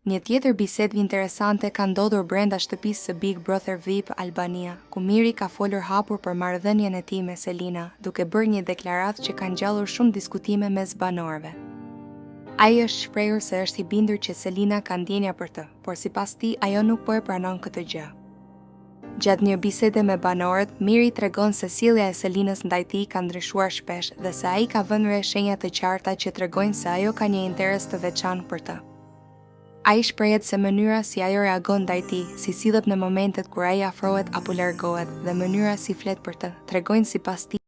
Një tjetër bisedë interesante ka ndodhur brenda shtëpisë së Big Brother VIP Albania, ku Miri ka folur hapur për marrëdhënien e tij me Selina, duke bërë një deklaratë që ka ngjallur shumë diskutime mes banorëve. Ai është shprehur se është i bindur që Selina ka ndjenja për të, por sipas tij ajo nuk po e pranon këtë gjë. Gjatë një bisede me banorët, Miri tregon se sjellja e Selinës ndaj tij ka ndryshuar shpesh dhe se ai ka vënë re shenja të qarta që tregojnë se ajo ka një interes të veçantë për të. Ai shprehet se mënyra si ajo reagon ndaj tij, si sillet në momentet kur ai afrohet apo largohet dhe mënyra si flet për të, tregojnë sipas tij